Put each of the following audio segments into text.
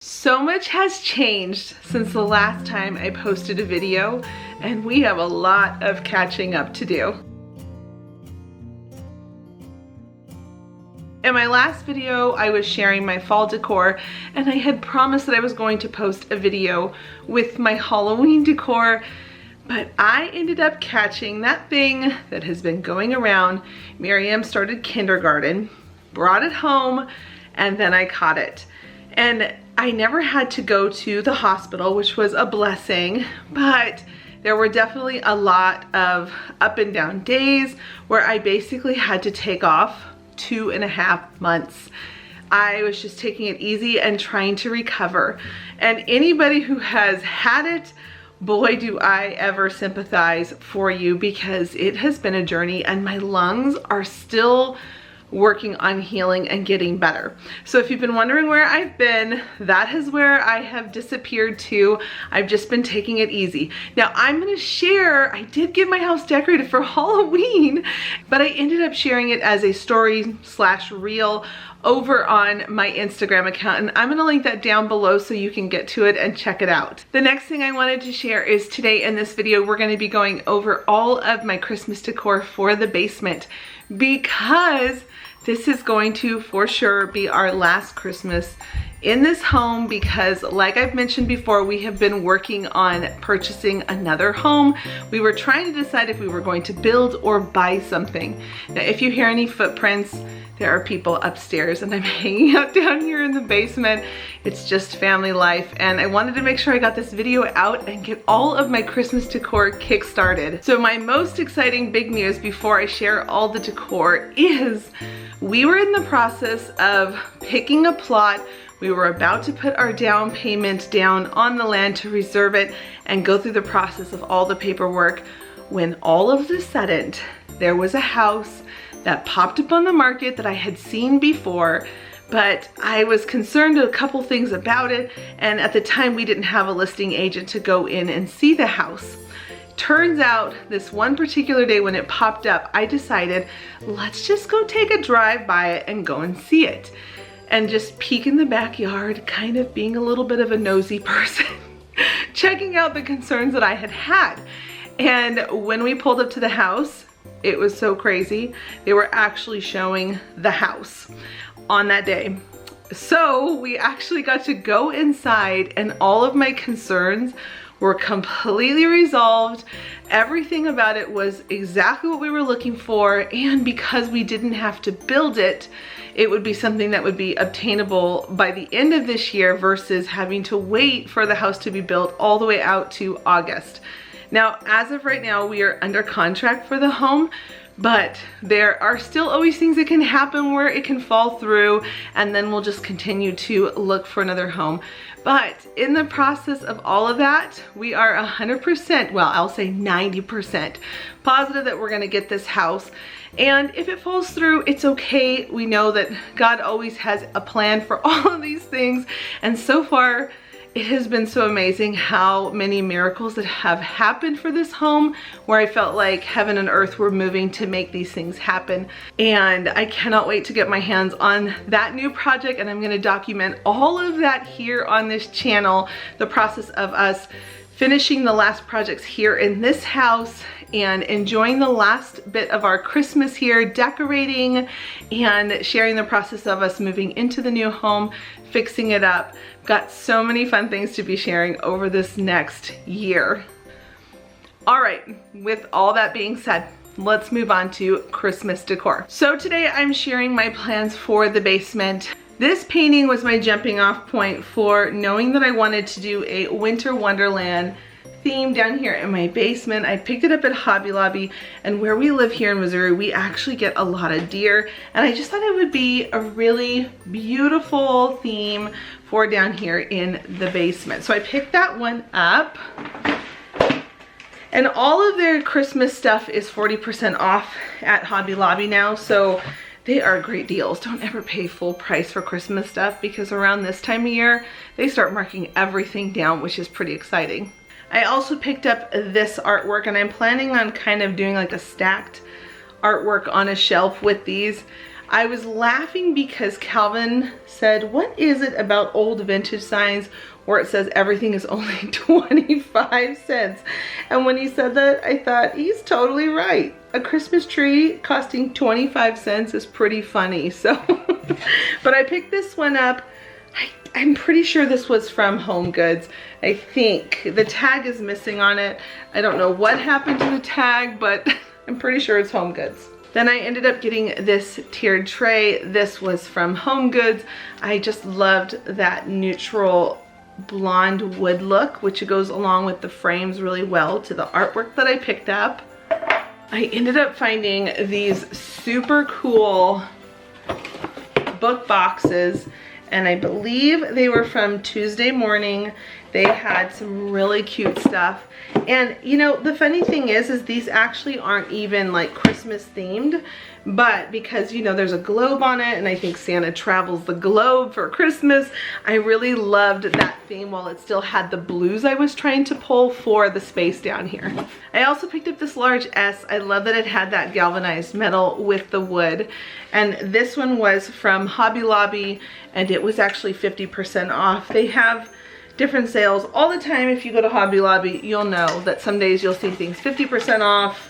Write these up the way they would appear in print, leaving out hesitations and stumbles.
So much has changed since the last time I posted a video, and we have a lot of catching up to do. In my last video, I was sharing my fall decor, and I had promised that I was going to post a video with my Halloween decor, but I ended up catching that thing that has been going around. Miriam started kindergarten, brought it home, and then I caught it. And I never had to go to the hospital, which was a blessing, but there were definitely a lot of up and down days where I basically had to take off 2.5 months. I was just taking it easy and trying to recover. And anybody who has had it, boy, do I ever sympathize for you, because it has been a journey and my lungs are still working on healing and getting better. So if you've been wondering where I've been, that is where I have disappeared to. I've just been taking it easy. Now I'm gonna share, I did get my house decorated for Halloween, but I ended up sharing it as a story/reel over on my Instagram account, and I'm gonna link that down below so you can get to it and check it out. The next thing I wanted to share is today in this video, we're gonna be going over all of my Christmas decor for the basement, because this is going to for sure be our last Christmas in this home, because like I've mentioned before, we have been working on purchasing another home. We were trying to decide if we were going to build or buy something. Now if you hear any footprints, there are people upstairs and I'm hanging out down here in the basement. It's just family life, and I wanted to make sure I got this video out and get all of my Christmas decor kick-started. So my most exciting big news before I share all the decor is we were in the process of picking a plot. We were about to put our down payment down on the land to reserve it and go through the process of all the paperwork, when all of a sudden there was a house that popped up on the market that I had seen before, but I was concerned a couple things about it, and at the time we didn't have a listing agent to go in and see the house. Turns out this one particular day when it popped up, I decided, let's just go take a drive by it and go and see it. And just peek in the backyard, kind of being a little bit of a nosy person, checking out the concerns that I had had. And when we pulled up to the house, it was so crazy. They were actually showing the house on that day. So we actually got to go inside, and all of my concerns were completely resolved. Everything about it was exactly what we were looking for, and because we didn't have to build it, it would be something that would be obtainable by the end of this year versus having to wait for the house to be built all the way out to August. Now, as of right now, we are under contract for the home, but there are still always things that can happen where it can fall through, and then we'll just continue to look for another home. But in the process of all of that, we are 100%, well, I'll say 90% positive that we're gonna get this house. And if it falls through, it's okay. We know that God always has a plan for all of these things, and so far, it has been so amazing how many miracles that have happened for this home, where I felt like heaven and earth were moving to make these things happen. And I cannot wait to get my hands on that new project, and I'm gonna document all of that here on this channel, the process of us finishing the last projects here in this house and enjoying the last bit of our Christmas here, decorating and sharing the process of us moving into the new home, fixing it up. Got so many fun things to be sharing over this next year. All right, with all that being said, let's move on to Christmas decor. So today I'm sharing my plans for the basement. This painting was my jumping off point for knowing that I wanted to do a winter wonderland theme down here in my basement. I picked it up at Hobby Lobby, and where we live here in Missouri, we actually get a lot of deer, and I just thought it would be a really beautiful theme for down here in the basement. So I picked that one up. And all of their Christmas stuff is 40% off at Hobby Lobby now, so they are great deals. Don't ever pay full price for Christmas stuff, because around this time of year, they start marking everything down, which is pretty exciting. I also picked up this artwork, and I'm planning on kind of doing like a stacked artwork on a shelf with these. I was laughing because Calvin said, what is it about old vintage signs where it says everything is only 25 cents? And when he said that, I thought, he's totally right. A Christmas tree costing 25 cents is pretty funny. So, but I picked this one up. I'm pretty sure this was from Home Goods. I think the tag is missing on it. I don't know what happened to the tag, but I'm pretty sure it's Home Goods. Then I ended up getting this tiered tray. This was from Home Goods. I just loved that neutral blonde wood look, which goes along with the frames really well to the artwork that I picked up. I ended up finding these super cool book boxes, and I believe they were from Tuesday Morning. They had some really cute stuff. And you know, the funny thing is these actually aren't even like Christmas themed, but because, you know, there's a globe on it and I think Santa travels the globe for Christmas, I really loved that theme while it still had the blues I was trying to pull for the space down here. I also picked up this large S. I love that it had that galvanized metal with the wood. And this one was from Hobby Lobby, and it was actually 50% off. They have different sales all the time. If you go to Hobby Lobby, you'll know that some days you'll see things 50% off,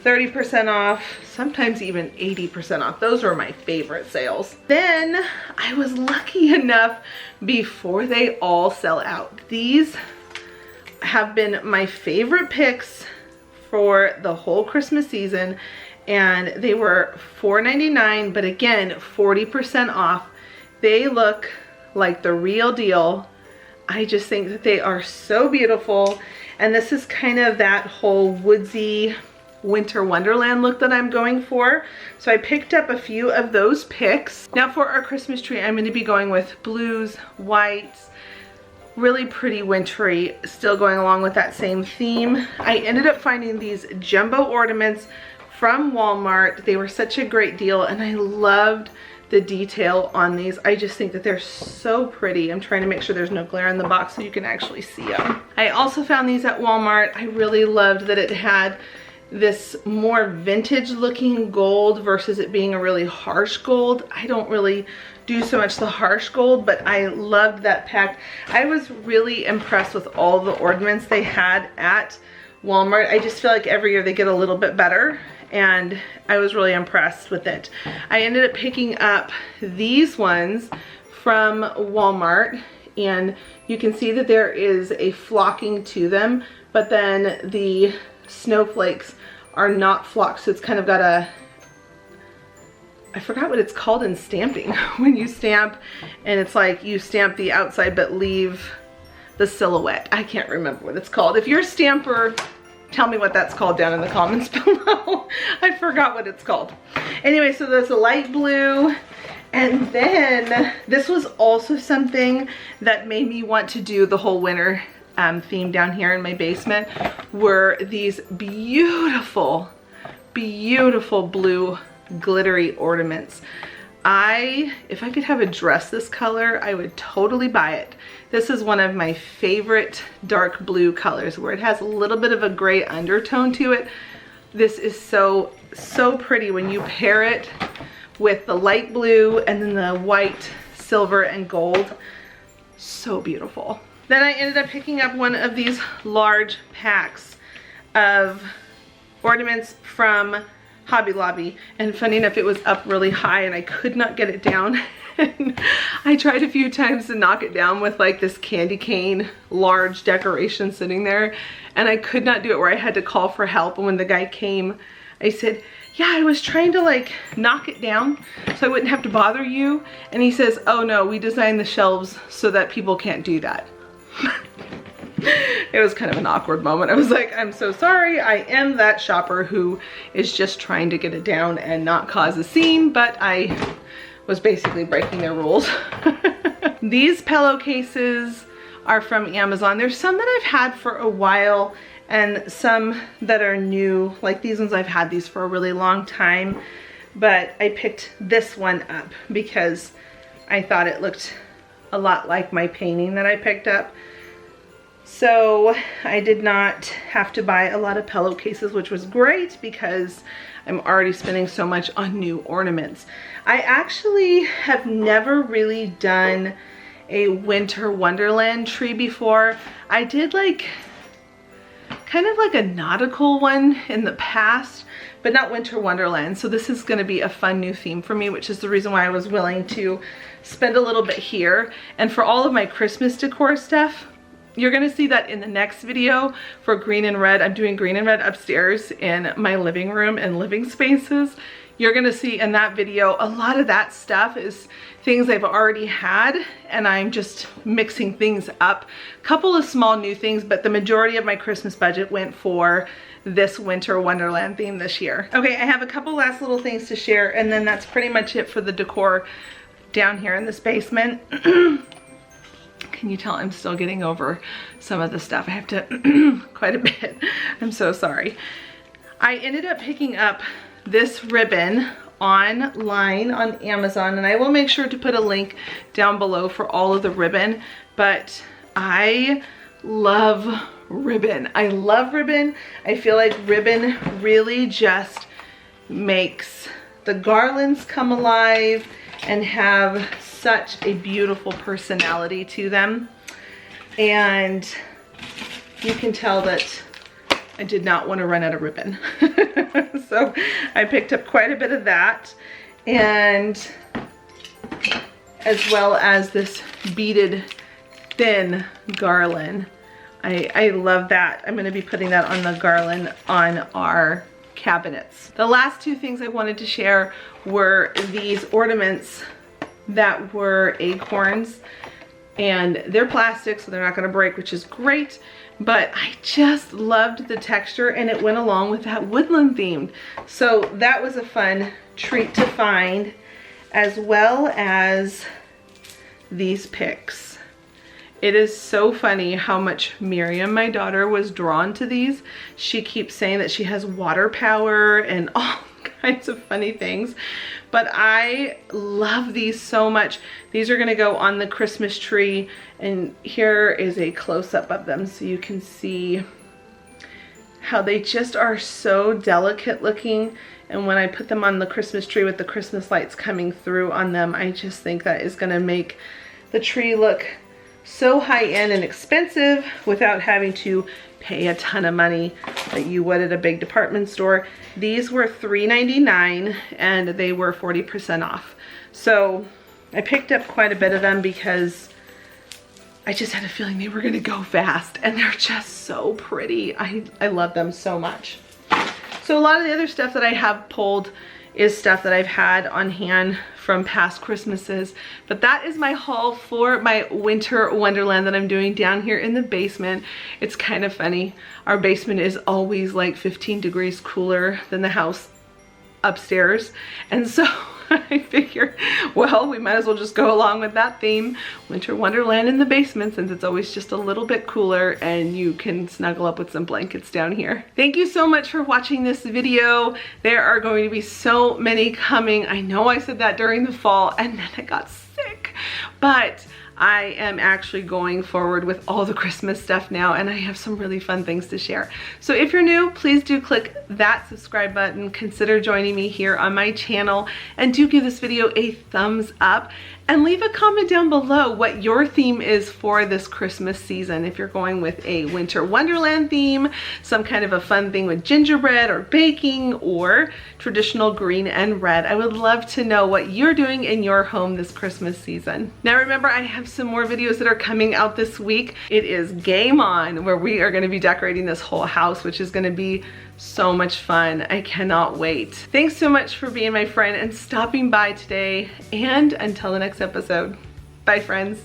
30% off, sometimes even 80% off. Those are my favorite sales. Then I was lucky enough before they all sell out. These have been my favorite picks for the whole Christmas season, and they were $4.99, but again, 40% off. They look like the real deal. I just think that they are so beautiful, and this is kind of that whole woodsy winter wonderland look that I'm going for. So I picked up a few of those picks. Now for our Christmas tree, I'm going to be going with blues, whites, really pretty wintry, still going along with that same theme. I ended up finding these jumbo ornaments from Walmart. They were such a great deal, and I loved the detail on these. I just think that they're so pretty. I'm trying to make sure there's no glare in the box so you can actually see them. I also found these at Walmart. I really loved that it had this more vintage looking gold versus it being a really harsh gold. I don't really do so much the harsh gold, but I loved that pack. I was really impressed with all the ornaments they had at Walmart. I just feel like every year they get a little bit better, and I was really impressed with it. I ended up picking up these ones from Walmart, and you can see that there is a flocking to them, but then the snowflakes are not flocked, so it's kind of got a, I forgot what it's called in stamping, when you stamp and it's like you stamp the outside but leave the silhouette. I can't remember what it's called. If you're a stamper, tell me what that's called down in the comments below. I forgot what it's called. Anyway, so there's a light blue, and then this was also something that made me want to do the whole winter theme down here in my basement, were these beautiful, beautiful blue glittery ornaments. If I could have a dress this color, I would totally buy it. This is one of my favorite dark blue colors, where it has a little bit of a gray undertone to it. This is so, so pretty when you pair it with the light blue and then the white, silver, and gold. So beautiful. Then I ended up picking up one of these large packs of ornaments from Hobby Lobby, and funny enough, it was up really high and I could not get it down. And I tried a few times to knock it down with like this candy cane large decoration sitting there, and I could not do it, where I had to call for help. And when the guy came, I said, yeah, I was trying to like knock it down so I wouldn't have to bother you. And he says, oh no, we designed the shelves so that people can't do that. It was kind of an awkward moment. I was like, I'm so sorry. I am that shopper who is just trying to get it down and not cause a scene, but I was basically breaking their rules. These pillowcases are from Amazon. There's some that I've had for a while and some that are new. Like these ones, I've had these for a really long time, but I picked this one up because I thought it looked a lot like my painting that I picked up. So I did not have to buy a lot of pillowcases, which was great because I'm already spending so much on new ornaments. I actually have never really done a winter wonderland tree before. I did like kind of like a nautical one in the past, but not winter wonderland. So this is going to be a fun new theme for me, which is the reason why I was willing to spend a little bit here. And for all of my Christmas decor stuff, you're going to see that in the next video for green and red. I'm doing green and red upstairs in my living room and living spaces. You're going to see in that video a lot of that stuff is things I've already had, and I'm just mixing things up. A couple of small new things, but the majority of my Christmas budget went for this winter wonderland theme this year. Okay, I have a couple last little things to share, and then that's pretty much it for the decor down here in this basement. Can you tell I'm still getting over some of the stuff? I have to quite a bit. I'm so sorry. I ended up picking up this ribbon online on Amazon, and I will make sure to put a link down below for all of the ribbon, but I love ribbon. I love ribbon. I feel like ribbon really just makes the garlands come alive and have such a beautiful personality to them. And you can tell that I did not want to run out of ribbon. So I picked up quite a bit of that, and as well as this beaded thin garland. I love that. I'm going to be putting that on the garland on our cabinets. The last two things I wanted to share were these ornaments that were acorns, and they're plastic, so they're not going to break, which is great. But I just loved the texture, and it went along with that woodland theme. So that was a fun treat to find, as well as these picks. It is so funny how much Miriam, my daughter, was drawn to these. She keeps saying that she has water power and all kinds of funny things, but I love these so much. These are gonna go on the Christmas tree, and here is a close-up of them so you can see how they just are so delicate looking. And when I put them on the Christmas tree with the Christmas lights coming through on them, I just think that is gonna make the tree look so high-end and expensive without having to pay a ton of money that you would at a big department store. These were $3.99 and they were 40% off. So I picked up quite a bit of them because I just had a feeling they were gonna go fast, and they're just so pretty. I love them so much. So a lot of the other stuff that I have pulled is stuff that I've had on hand from past Christmases, but that is my haul for my winter wonderland that I'm doing down here in the basement. It's kind of funny. Our basement is always like 15 degrees cooler than the house upstairs, and so I figure, well, we might as well just go along with that theme, winter wonderland in the basement, since it's always just a little bit cooler and you can snuggle up with some blankets down here. Thank you so much for watching this video. There are going to be so many coming. I know I said that during the fall and then I got sick, but I am actually going forward with all the Christmas stuff now, and I have some really fun things to share. So if you're new, please do click that subscribe button, consider joining me here on my channel, and do give this video a thumbs up, and leave a comment down below what your theme is for this Christmas season. If you're going with a winter wonderland theme, some kind of a fun thing with gingerbread or baking, or traditional green and red. I would love to know what you're doing in your home this Christmas season. Now remember, I have some more videos that are coming out this week. It is Game On, where we are going to be decorating this whole house, which is going to be so much fun. I cannot wait. Thanks so much for being my friend and stopping by today, and until the next episode. Bye, friends.